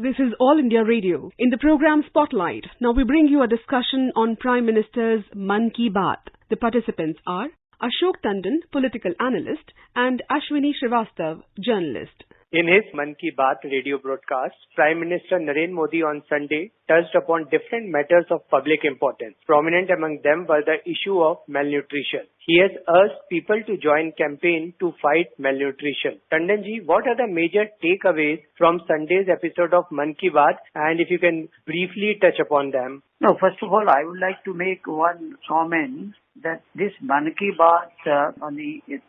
This is All India Radio. In the program Spotlight, now we bring you a discussion on Prime Minister's Mann Ki Baat. The participants are Ashok Tandon, political analyst, and Ashwini Srivastav, journalist. In his Mann Ki Baat radio broadcast, Prime Minister Narendra Modi on Sunday touched upon different matters of public importance. Prominent among them were the issue of malnutrition. He has urged people to join campaign to fight malnutrition. Tandonji, what are the major takeaways from Sunday's episode of Mann Ki Baat, and if you can briefly touch upon them? No, first of all, I would like to make one comment that this Mann Ki Baat, on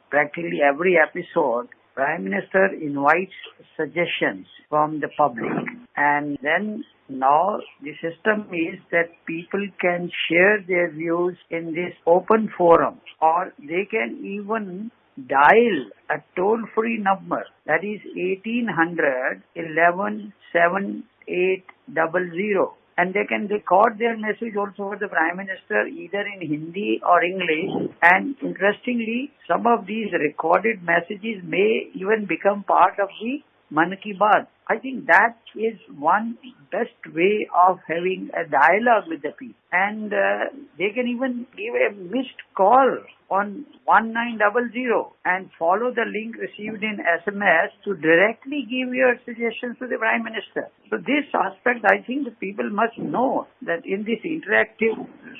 practically every episode, Prime Minister invites suggestions from the public, and then now the system is that people can share their views in this open forum, or they can even dial a toll-free number, that is 1800 11 7800. And they can record their message also for the Prime Minister either in Hindi or English. And interestingly, some of these recorded messages may even become part of the Mann Ki Baat. I think that is one best way of having a dialogue with the people. And they can even give a missed call on 1900 and follow the link received in SMS to directly give your suggestions to the Prime Minister. So this aspect, I think the people must know that in this interactive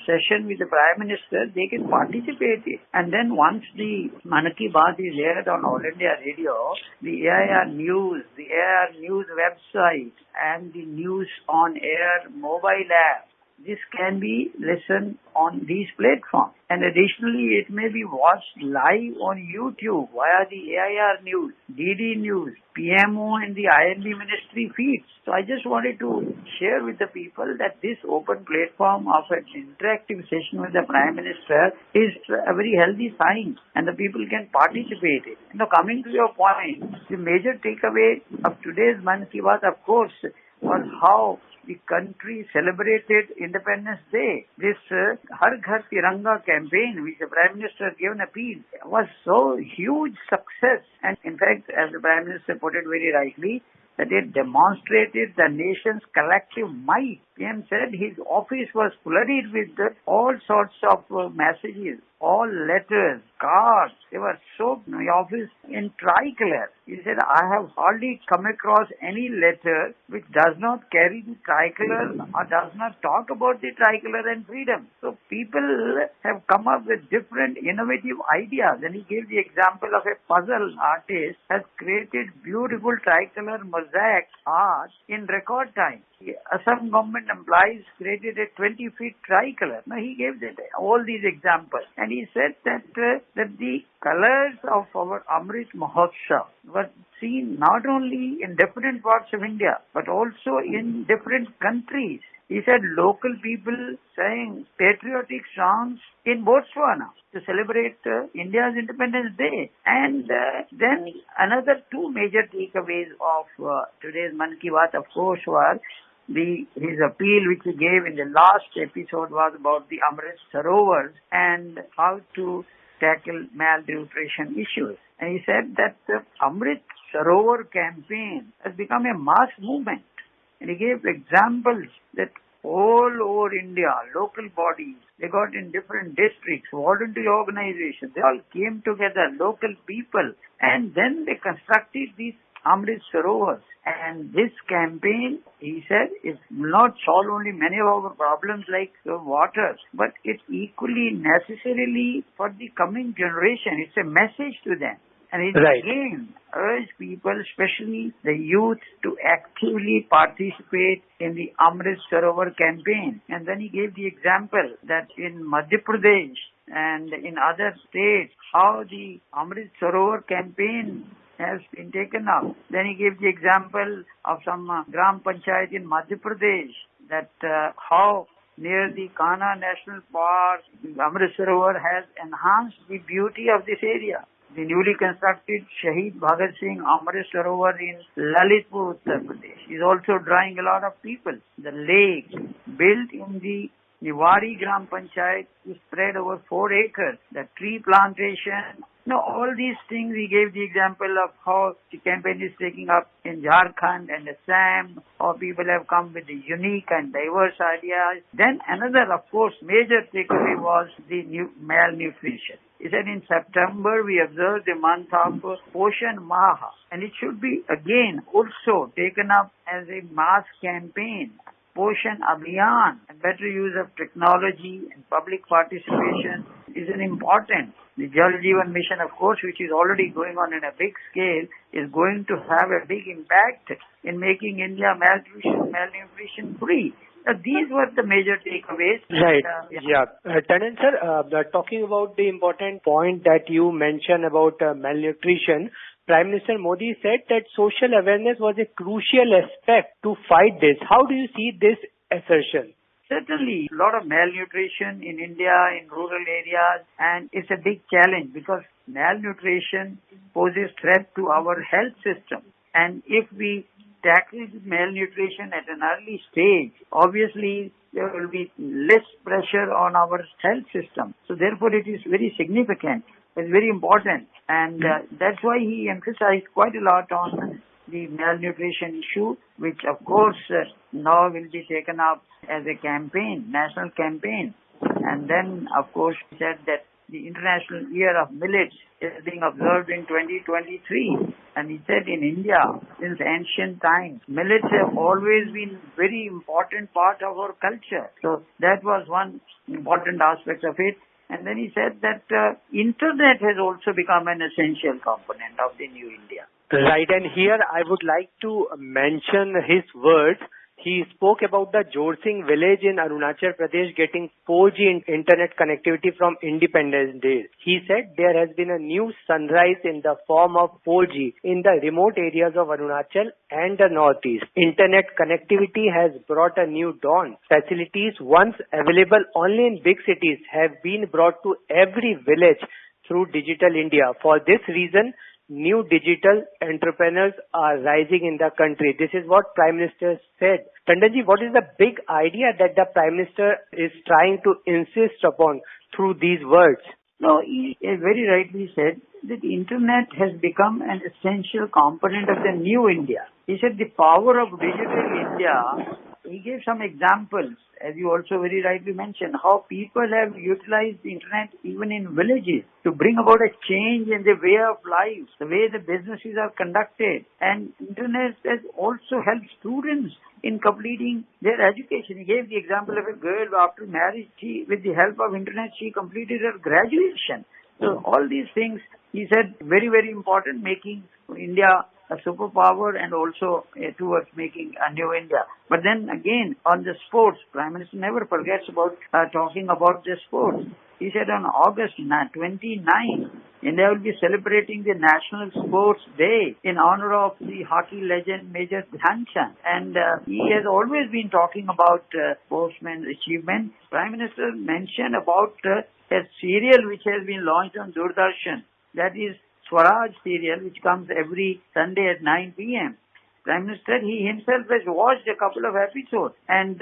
session with the Prime Minister, they can participate in. And then once the Mann Ki Baat is aired on All India Radio, the AIR News, the AIR News website, and the News on Air mobile app, this can be listened on these platforms. And additionally, it may be watched live on YouTube via the AIR News, DD News, PMO and the INB Ministry feeds. So I just wanted to share with the people that this open platform of an interactive session with the Prime Minister is a very healthy sign, and the people can participate in it. Now, coming to your point, the major takeaway of today's Mann Ki Baat, of course, was how the country celebrated Independence Day. This Har Ghar Tiranga campaign, which the Prime Minister gave an appeal, was so huge success. And in fact, as the Prime Minister put it very rightly, that it demonstrated the nation's collective might. PM said his office was flooded with all sorts of messages, all letters, cards. They were soaked in the office in tricolor. He said, I have hardly come across any letter which does not carry the tricolor or does not talk about the tricolor and freedom. So people have come up with different innovative ideas. And he gave the example of a puzzle artist has created beautiful tricolor mosaic art in record time. The Assam government employees created a 20-feet tricolor. Now he gave all these examples. And he said that the colors of our Amrit Mahotsav were seen not only in different parts of India, but also in different countries. He said local people sang patriotic songs in Botswana to celebrate India's Independence Day. And then another two major takeaways of today's Mann Ki Baat, of course, were his appeal which he gave in the last episode was about the Amrit Sarovars and how to tackle malnutrition issues. And he said that the Amrit Sarovar campaign has become a mass movement. And he gave examples that all over India, local bodies, they got in different districts, voluntary organizations, they all came together, local people, and then they constructed these Amrit Sarovars. And this campaign, he said, is not solve only many of our problems like water, but it's equally necessarily for the coming generation. It's a message to them. And it again urged people, especially the youth, to actively participate in the Amrit Sarovar campaign. And then he gave the example that in Madhya Pradesh and in other states, how the Amrit Sarovar campaign has been taken up. Then he gave the example of some Gram Panchayat in Madhya Pradesh, that how near the Kanha National Park, the Amrit Sarovar has enhanced the beauty of this area. The newly constructed Shaheed Bhagat Singh Amrit Sarovar in Lalitpur, Uttar Pradesh is also drawing a lot of people. The lake built in the Niwari Gram Panchayat is spread over 4 acres. The tree plantation Now, all these things, he gave the example of how the campaign is taking up in Jharkhand and Assam, how people have come with the unique and diverse ideas. Then another, of course, major takeaway was the malnutrition. He said in September we observed the month of Poshan Maha, and it should be again also taken up as a mass campaign. Poshan Abhiyan, and better use of technology and public participation is an important. The Jal Jeevan Mission, of course, which is already going on in a big scale, is going to have a big impact in making India malnutrition free. These were the major takeaways. Right. Tandon sir, talking about the important point that you mentioned about malnutrition, Prime Minister Modi said that social awareness was a crucial aspect to fight this. How do you see this assertion? Certainly, a lot of malnutrition in India, in rural areas, and it's a big challenge because malnutrition poses threat to our health system. And if we tackle malnutrition at an early stage, obviously there will be less pressure on our health system. So therefore it is very significant. It's very important. And that's why he emphasized quite a lot on the malnutrition issue, which of course now will be taken up as a campaign, national campaign. And then of course he said that the International Year of Millets is being observed in 2023. And he said in India, since ancient times, millets have always been very important part of our culture. So that was one important aspect of it. And then he said that internet has also become an essential component of the new India. Right, and here I would like to mention his words. He spoke about the Jorsing village in Arunachal Pradesh getting 4G internet connectivity from Independence Day. He said there has been a new sunrise in the form of 4G in the remote areas of Arunachal and the northeast. Internet connectivity has brought a new dawn. Facilities once available only in big cities have been brought to every village through Digital India. For this reason, new digital entrepreneurs are rising in the country. This is what Prime Minister said. Tandonji, what is the big idea that the Prime Minister is trying to insist upon through these words? No, he very rightly said that the internet has become an essential component of the new India. He said the power of digital India. He gave some examples, as you also very rightly mentioned, how people have utilized the internet even in villages to bring about a change in the way of life, the way the businesses are conducted. And internet has also helped students in completing their education. He gave the example of a girl after marriage, with the help of internet, she completed her graduation. So all these things, he said, very, very important, making India a superpower and also towards making a new India. But then again, on the sports, Prime Minister never forgets about talking about the sports. He said on August 29, India will be celebrating the National Sports Day in honor of the hockey legend Major Dhyan Chand. And he has always been talking about sportsmen's achievement. Prime Minister mentioned about a serial which has been launched on Doordarshan. That is Swaraj serial, which comes every Sunday at 9 p.m. Prime Minister, he himself has watched a couple of episodes, and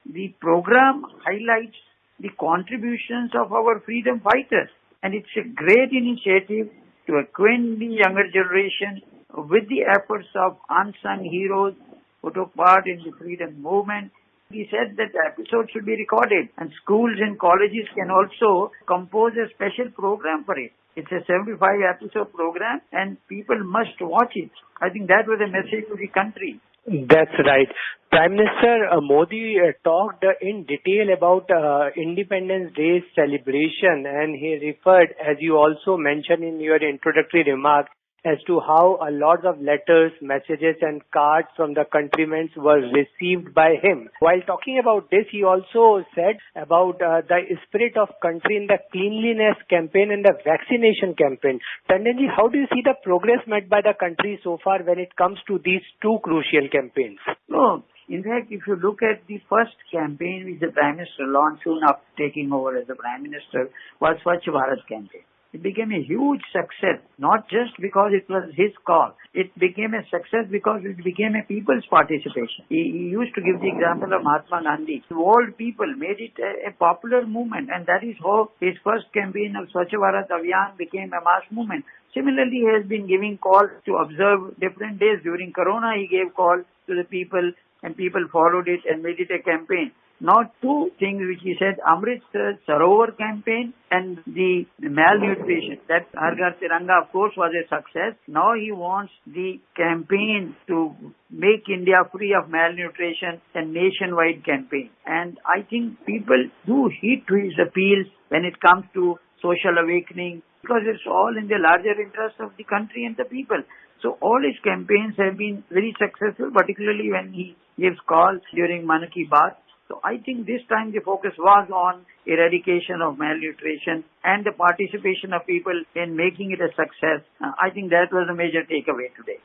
the program highlights the contributions of our freedom fighters. And it's a great initiative to acquaint the younger generation with the efforts of unsung heroes who took part in the freedom movement. He said that the episode should be recorded, and schools and colleges can also compose a special program for it. It's a 75-episode program, and people must watch it. I think that was a message to the country. That's right. Prime Minister Modi talked in detail about Independence Day celebration, and he referred, as you also mentioned in your introductory remark, as to how a lot of letters, messages and cards from the countrymen were received by him. While talking about this, he also said about the spirit of country in the cleanliness campaign and the vaccination campaign. Tandonji, how do you see the progress made by the country so far when it comes to these two crucial campaigns? No. In fact, if you look at the first campaign which the Prime Minister launched soon after taking over as the Prime Minister, was Swachh Bharat campaign. it became a huge success, not just because it was his call. It became a success because it became a people's participation. He used to give the example of Mahatma Gandhi. The old people made it a popular movement, and that is how his first campaign of Swachh Bharat Abhiyan became a mass movement. Similarly, he has been giving calls to observe different days. During Corona, he gave calls to the people, and people followed it and made it a campaign. Now, two things which he said, Amrit Sarovar campaign and the malnutrition. That Har Ghar Tiranga, of course, was a success. Now he wants the campaign to make India free of malnutrition, a nationwide campaign. And I think people do heed to his appeals when it comes to social awakening, because it's all in the larger interest of the country and the people. So all his campaigns have been very successful, particularly when he gives calls during Mann Ki Baat. So I think this time the focus was on eradication of malnutrition and the participation of people in making it a success. I think that was a major takeaway today.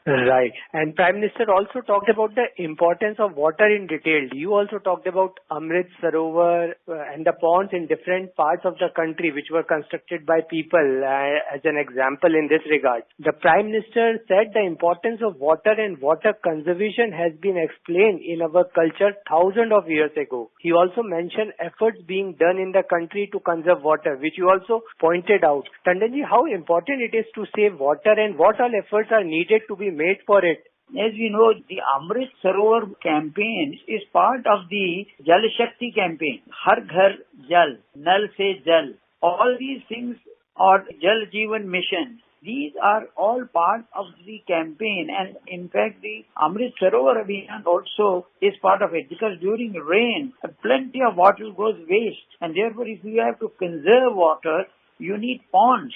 Right. And Prime Minister also talked about the importance of water in detail. You also talked about Amrit Sarovar and the ponds in different parts of the country which were constructed by people as an example in this regard. The Prime Minister said the importance of water and water conservation has been explained in our culture thousands of years ago. He also mentioned efforts being done in the country to conserve water, which you also pointed out. Tandonji, how important it is to save water and what all efforts are needed to be made for it? As we know, the Amrit Sarovar campaign is part of the Jal Shakti campaign. Har Ghar Jal, Nal Se Jal. All these things are Jal Jeevan Mission. These are all part of the campaign, and in fact the Amrit Sarovar Abhiyan also is part of it, because during rain plenty of water goes waste, and therefore if you have to conserve water you need ponds,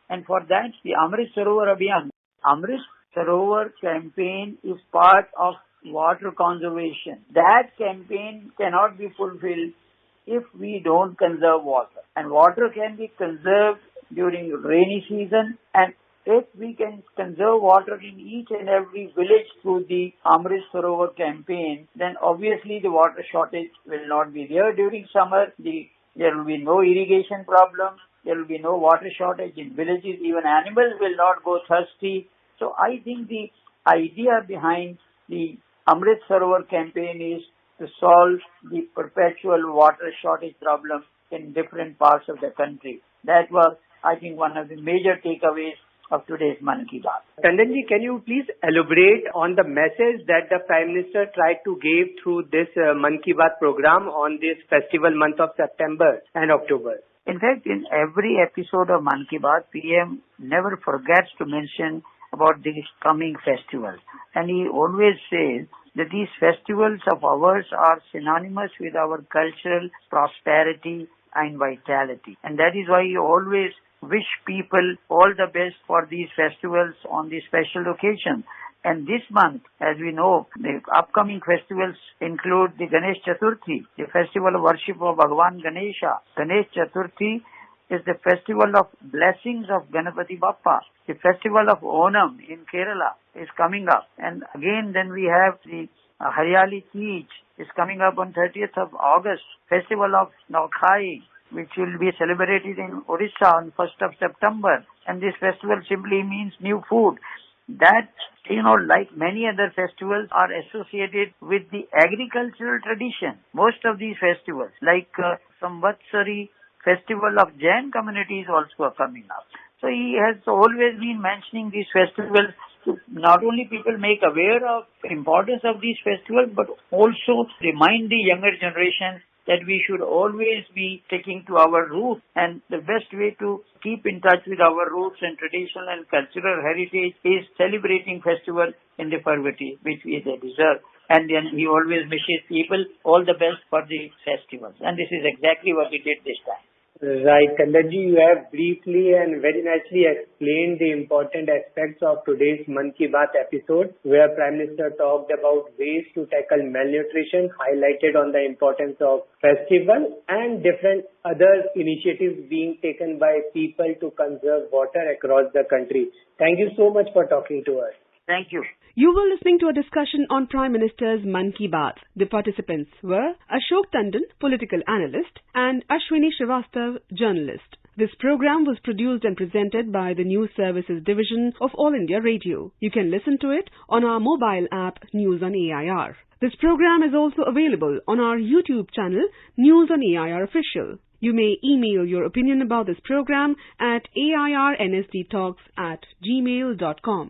and for that the Amrit Sarovar Abhiyan, Amrit Sarovar campaign is part of water conservation. That campaign cannot be fulfilled if we don't conserve water. And water can be conserved during rainy season, and if we can conserve water in each and every village through the Amrit Sarovar campaign, then obviously the water shortage will not be there during summer. There will be no irrigation problem. There will be no water shortage in villages. Even animals will not go thirsty. So I think the idea behind the Amrit Sarovar campaign is to solve the perpetual water shortage problem in different parts of the country. That was, I think, one of the major takeaways of today's Mann Ki Baat. Tandonji, can you please elaborate on the message that the Prime Minister tried to give through this Mann Ki Baat program on this festival month of September and October? In fact, in every episode of Mann Ki Baat, PM never forgets to mention about these coming festivals. And he always says that these festivals of ours are synonymous with our cultural prosperity and vitality. And that is why he always wish people all the best for these festivals on these special occasions. And this month, as we know, the upcoming festivals include the Ganesh Chaturthi, the festival of worship of Bhagwan Ganesha. Ganesh Chaturthi is the festival of blessings of Ganapati Bappa. The festival of Onam in Kerala is coming up. And again, then we have the Haryali Teej is coming up on 30th of August. Festival of Naukhai, which will be celebrated in Odisha on 1st of September. And this festival simply means new food. That, like many other festivals, are associated with the agricultural tradition. Most of these festivals, like Samvatsari festival of Jain communities, also are coming up. So he has always been mentioning these festivals to not only people make aware of the importance of these festivals, but also remind the younger generation that we should always be sticking to our roots, and the best way to keep in touch with our roots and traditional and cultural heritage is celebrating festivals in the fervor which they deserve. And then he always wishes people all the best for the festivals, and this is exactly what he did this time. Right, Kandarji, you have briefly and very nicely explained the important aspects of today's Mann Ki Baat episode, where Prime Minister talked about ways to tackle malnutrition, highlighted on the importance of festival and different other initiatives being taken by people to conserve water across the country. Thank you so much for talking to us. Thank you. You were listening to a discussion on Prime Minister's Mann Ki Baat. The participants were Ashok Tandon, political analyst, and Ashwini Srivastav, journalist. This program was produced and presented by the News Services Division of All India Radio. You can listen to it on our mobile app News on AIR. This program is also available on our YouTube channel News on AIR Official. You may email your opinion about this program at airnsdtalks@gmail.com.